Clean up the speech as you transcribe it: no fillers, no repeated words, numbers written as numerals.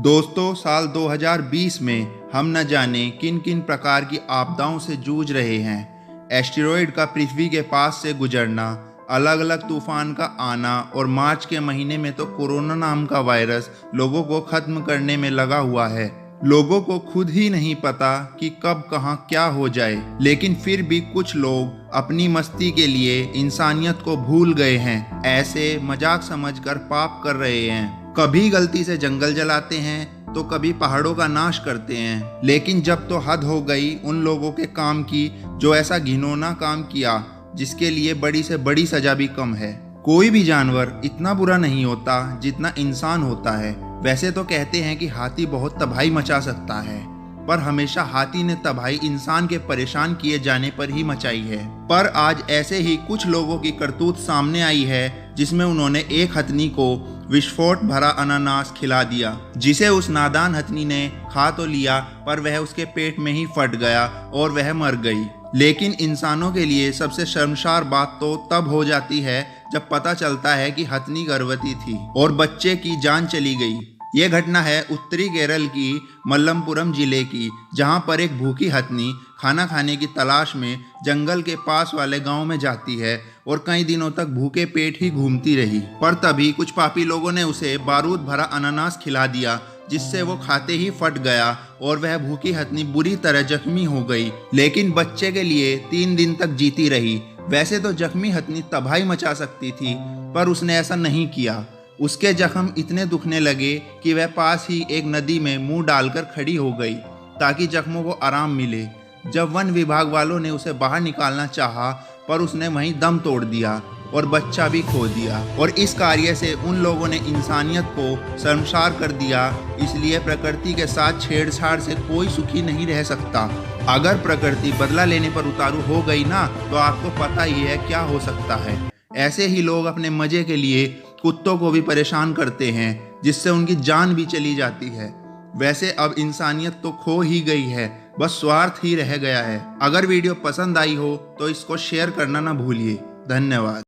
दोस्तों, साल 2020 में हम न जाने किन किन प्रकार की आपदाओं से जूझ रहे हैं। एस्टेरॉयड का पृथ्वी के पास से गुजरना, अलग अलग तूफान का आना और मार्च के महीने में तो कोरोना नाम का वायरस लोगों को खत्म करने में लगा हुआ है। लोगों को खुद ही नहीं पता कि कब कहां क्या हो जाए, लेकिन फिर भी कुछ लोग अपनी मस्ती के लिए इंसानियत को भूल गए हैं। ऐसे मजाक समझकर पाप कर रहे हैं। कभी गलती से जंगल जलाते हैं तो कभी पहाड़ों का नाश करते हैं। लेकिन जब तो हद हो गई उन लोगों के काम की जो ऐसा घिनौना काम किया जिसके लिए बड़ी से बड़ी सजा भी कम है। कोई भी जानवर इतना बुरा नहीं होता जितना इंसान होता है। वैसे तो कहते हैं कि हाथी बहुत तबाही मचा सकता है, पर हमेशा हाथी ने तबाही इंसान के परेशान किए जाने पर ही मचाई है। पर आज ऐसे ही कुछ लोगों की करतूत सामने आई है, जिसमें उन्होंने एक हथनी को विस्फोट भरा अनानास खिला दिया, जिसे उस नादान हथनी ने खा तो लिया पर वह उसके पेट में ही फट गया और वह मर गई। लेकिन इंसानों के लिए सबसे शर्मसार बात तो तब हो जाती है जब पता चलता है कि हथनी गर्भवती थी और बच्चे की जान चली गई। ये घटना है उत्तरी केरल की मल्लमपुरम जिले की, जहां पर एक भूखी हथनी खाना खाने की तलाश में जंगल के पास वाले गांव में जाती है और कई दिनों तक भूखे पेट ही घूमती रही। पर तभी कुछ पापी लोगों ने उसे बारूद भरा अनानास खिला दिया, जिससे वो खाते ही फट गया और वह भूखी हथनी बुरी तरह जख्मी हो गई। लेकिन बच्चे के लिए 3 दिन तक जीती रही। वैसे तो जख्मी हथनी तबाही मचा सकती थी, पर उसने ऐसा नहीं किया। उसके जख्म इतने दुखने लगे कि वह पास ही एक नदी में मुंह डालकर खड़ी हो गई ताकि जख्मों को आराम मिले। जब वन विभाग वालों ने उसे बाहर निकालना चाहा, पर उसने वहीं दम तोड़ दिया और बच्चा भी खो दिया। और इस कार्य से उन लोगों ने इंसानियत को शर्मसार कर दिया। इसलिए प्रकृति के साथ छेड़छाड़ से कोई सुखी नहीं रह सकता। अगर प्रकृति बदला लेने पर उतारू हो गई ना, तो आपको पता ही है क्या हो सकता है। ऐसे ही लोग अपने मजे के लिए कुत्तों को भी परेशान करते हैं, जिससे उनकी जान भी चली जाती है। वैसे अब इंसानियत तो खो ही गई है, बस स्वार्थ ही रह गया है। अगर वीडियो पसंद आई हो तो इसको शेयर करना ना भूलिए। धन्यवाद।